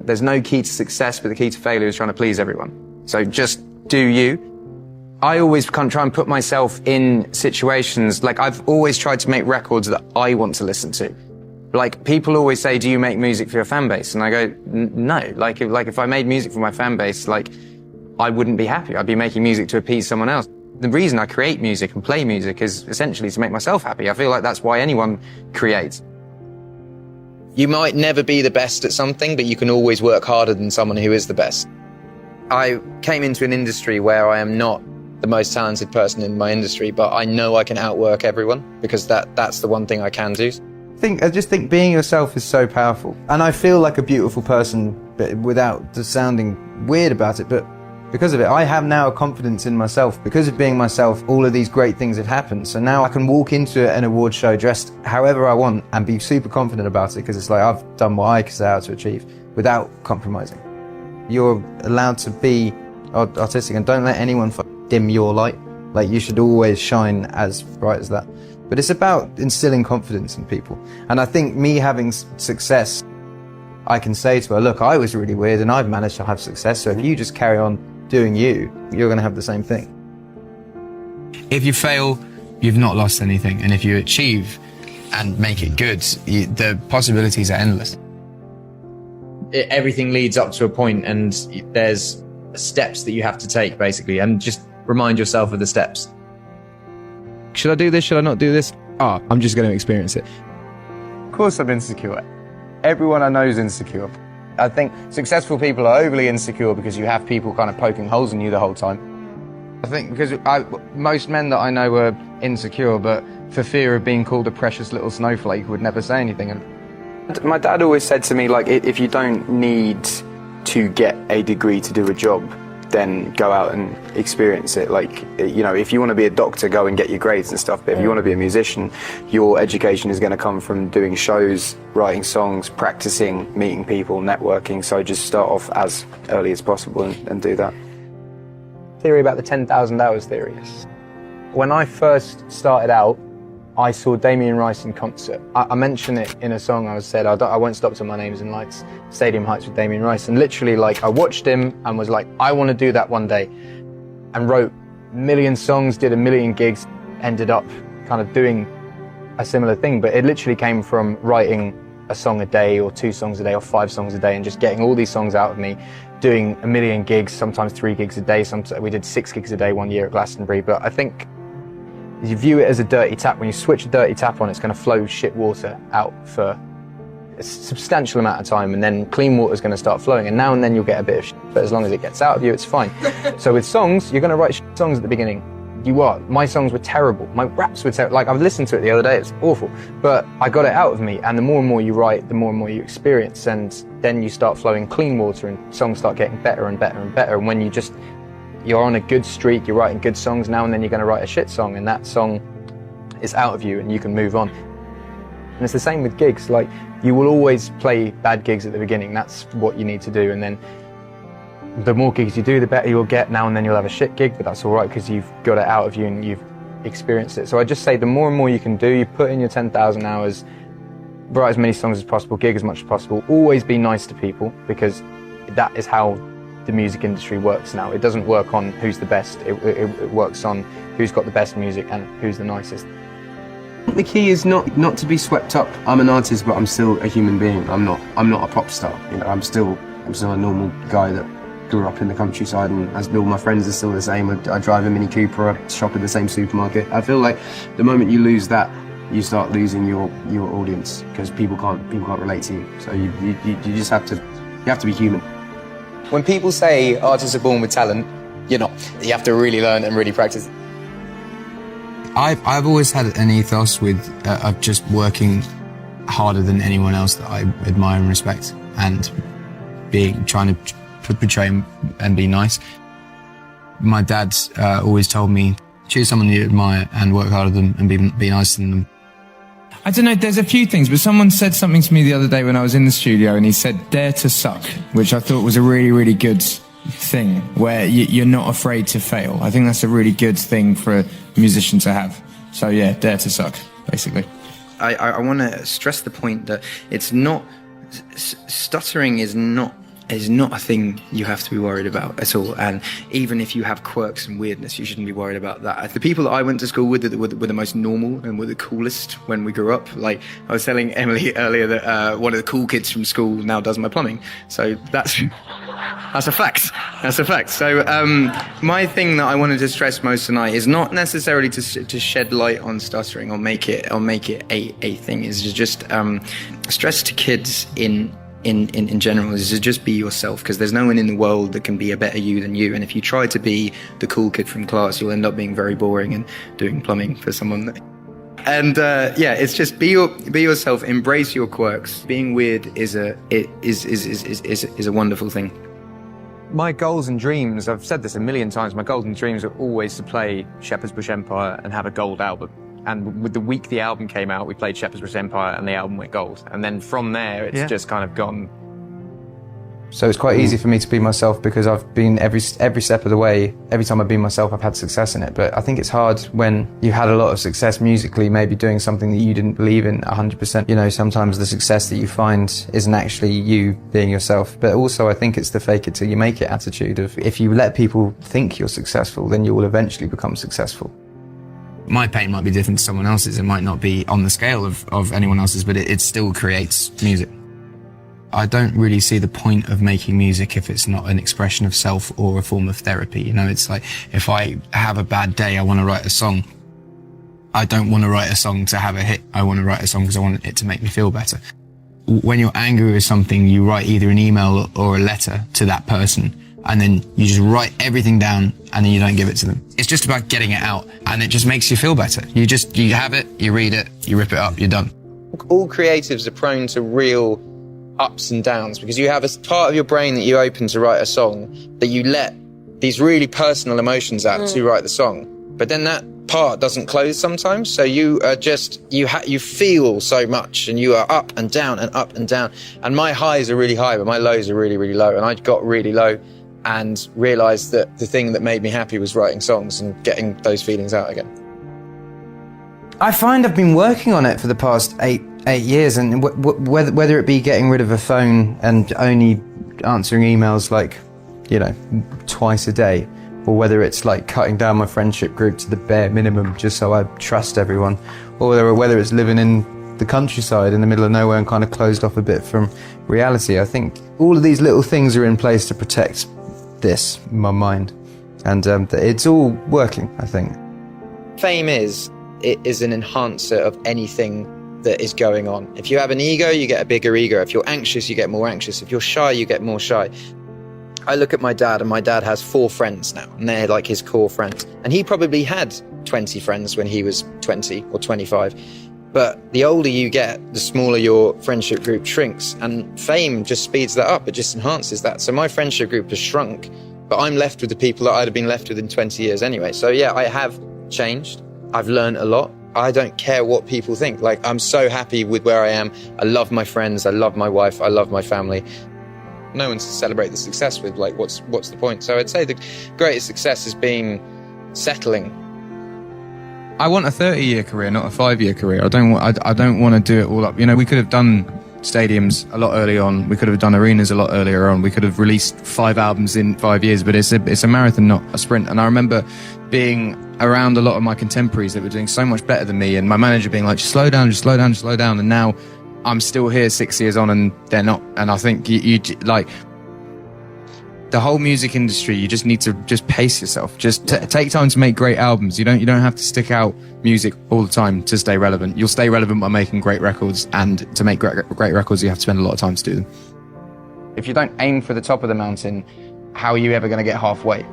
There's no key to success, but the key to failure is trying to please everyone. So just do you. I always try and put myself in situations, like I've always tried to make records that I want to listen to. Like people always say, do you make music for your fan base? And I go, no. Like if I made music for my fan base, like I wouldn't be happy. I'd be making music to appease someone else. The reason I create music and play music is essentially to make myself happy. I feel like that's why anyone creates. You might never be the best at something, but you can always work harder than someone who is the best. I came into an industry where I am not the most talented person in my industry, but I know I can outwork everyone because that's the one thing I can do. I just think being yourself is so powerful. And I feel like a beautiful person, but without just sounding weird about it, but because of it, I have now a confidence in myself. Because of being myself, all of these great things have happened. So now I can walk into an award show dressed however I want and be super confident about it because it's like I've done what I set out to achieve without compromising. You're allowed to be artistic and don't let anyone dim your light. Like you should always shine as bright as that. But it's about instilling confidence in people. And I think me having success, I can say to her, look, I was really weird and I've managed to have success. So if you just carry on doing you, you're going to have the same thing. If you fail, you've not lost anything. And if you achieve and make it good, the possibilities are endless. Everything leads up to a point and there's steps that you have to take basically, and just remind yourself of the steps. Should I do this? Should I not do this? I'm just going to experience it. Of course I'm insecure. Everyone I know is insecure. I think successful people are overly insecure because you have people kind of poking holes in you the whole time. I think because most men that I know are insecure, but for fear of being called a precious little snowflake would never say anything. And my dad always said to me, like, if you don't need to get a degree to do a job, then go out and experience it. Like, you know, if you want to be a doctor, go and get your grades and stuff, but if you want to be a musician, your education is going to come from doing shows, writing songs, practicing, meeting people, networking. So just start off as early as possible and do that. Theory about the 10,000 hours theory. When I first started out, I saw Damien Rice in concert. I mentioned it in a song. I said, I won't stop till my name's in lights, Stadium Heights with Damien Rice. And literally, like, I watched him and was like, I want to do that one day. And wrote a million songs, did a million gigs, ended up kind of doing a similar thing. But it literally came from writing a song a day or 2 songs a day or 5 songs a day and just getting all these songs out of me, doing a million gigs, sometimes 3 gigs a day. We did 6 gigs a day one year at Glastonbury. But I think you view it as a dirty tap. When you switch a dirty tap on, it's going to flow shit water out for a substantial amount of time, and then clean water is going to start flowing, and now and then you'll get a bit of shit, but as long as it gets out of you, it's fine. So with songs, you're going to write shit songs at the beginning. My songs were terrible. My raps were terrible. Like, I've listened to it the other day, it's awful. But I got it out of me, and the more and more you write, the more and more you experience, and then you start flowing clean water, and songs start getting better and better and better, and when you're on a good streak, you're writing good songs, now and then you're going to write a shit song, and that song is out of you and you can move on. And it's the same with gigs. Like, you will always play bad gigs at the beginning. That's what you need to do, and then the more gigs you do, the better you'll get. Now and then you'll have a shit gig, but that's all right because you've got it out of you and you've experienced it. So I just say the more and more you can do, you put in your 10,000 hours, write as many songs as possible, gig as much as possible, always be nice to people, because that is how the music industry works now. It doesn't work on who's the best, it works on who's got the best music and who's the nicest. The key is not to be swept up. I'm an artist, but I'm still a human being. I'm not a pop star. You know, I'm still a normal guy that grew up in the countryside, and as all my friends are still the same. I drive a Mini Cooper, I shop in the same supermarket. I feel like the moment you lose that, you start losing your audience, because people can't relate to you. So you just have to be human. When people say artists are born with talent, you're not. You have to really learn and really practice. I've always had an ethos of just working harder than anyone else that I admire and respect, and trying to portray and be nice. My dad always told me, choose someone you admire and work harder than and be nicer than them. I don't know, there's a few things, but someone said something to me the other day when I was in the studio, and he said, dare to suck, which I thought was a really, really good thing, where you're not afraid to fail. I think that's a really good thing for a musician to have. So yeah, dare to suck, basically. I want to stress the point that it's not, stuttering is not is not a thing you have to be worried about at all. And even if you have quirks and weirdness, you shouldn't be worried about that. The people that I went to school with were the most normal and were the coolest when we grew up. Like I was telling Emily earlier that one of the cool kids from school now does my plumbing. So that's a fact. That's a fact. So my thing that I wanted to stress most tonight is not necessarily to shed light on stuttering or make it a thing. Is to just stress to kids in general is to just be yourself, because there's no one in the world that can be a better you than you. And if you try to be the cool kid from class, you'll end up being very boring and doing plumbing for someone. And it's just be yourself, embrace your quirks. Being weird is a wonderful thing. My goals and dreams, I've said this a million times, my goals and dreams are always to play Shepherd's Bush Empire and have a gold album. And with the week the album came out, we played Shepherd's Bush Empire and the album went gold. And then from there, it's just kind of gone. So it's quite easy for me to be myself, because I've been every step of the way, every time I've been myself, I've had success in it. But I think it's hard when you've had a lot of success musically, maybe doing something that you didn't believe in 100%. You know, sometimes the success that you find isn't actually you being yourself. But also I think it's the fake it till you make it attitude of, if you let people think you're successful, then you will eventually become successful. My pain might be different to someone else's. It might not be on the scale of anyone else's, but it still creates music. I don't really see the point of making music if it's not an expression of self or a form of therapy. You know, it's like, if I have a bad day, I want to write a song. I don't want to write a song to have a hit. I want to write a song because I want it to make me feel better. When you're angry with something, you write either an email or a letter to that person, and then you just write everything down and then you don't give it to them. It's just about getting it out, and it just makes you feel better. You have it, you read it, you rip it up, you're done. All creatives are prone to real ups and downs, because you have a part of your brain that you open to write a song, that you let these really personal emotions out to write the song. But then that part doesn't close sometimes, so you are just, you feel so much, and you are up and down and up and down. And my highs are really high, but my lows are really, really low. And I got really low and realised that the thing that made me happy was writing songs and getting those feelings out again. I find I've been working on it for the past eight years, and whether it be getting rid of a phone and only answering emails like, you know, twice a day, or whether it's like cutting down my friendship group to the bare minimum just so I trust everyone, or whether it's living in the countryside in the middle of nowhere and kind of closed off a bit from reality. I think all of these little things are in place to protect my mind, and it's all working, I think. Fame is an enhancer of anything that is going on. If you have an ego, you get a bigger ego. If you're anxious, you get more anxious. If you're shy, you get more shy. I look at my dad, and my dad has 4 friends now, and they're like his core friends. And he probably had 20 friends when he was 20 or 25. But the older you get, the smaller your friendship group shrinks, and fame just speeds that up. It just enhances that. So my friendship group has shrunk, but I'm left with the people that I'd have been left with in 20 years anyway. So yeah, I have changed. I've learned a lot. I don't care what people think. Like, I'm so happy with where I am. I love my friends. I love my wife. I love my family. No one's to celebrate the success with. Like, what's the point? So I'd say the greatest success has been settling. I want a 30-year career, not a 5-year career. I don't want to do it all up. You know, we could have done stadiums a lot earlier on. We could have done arenas a lot earlier on. We could have released 5 albums in 5 years, but it's a marathon, not a sprint. And I remember being around a lot of my contemporaries that were doing so much better than me, and my manager being like, just slow down, just slow down, just slow down. And now I'm still here 6 years on and they're not. And I think you like, the whole music industry, you just need to just pace yourself. Just take time to make great albums. You don't have to stick out music all the time to stay relevant. You'll stay relevant by making great records, and to make great records, you have to spend a lot of time to do them. If you don't aim for the top of the mountain, how are you ever going to get halfway?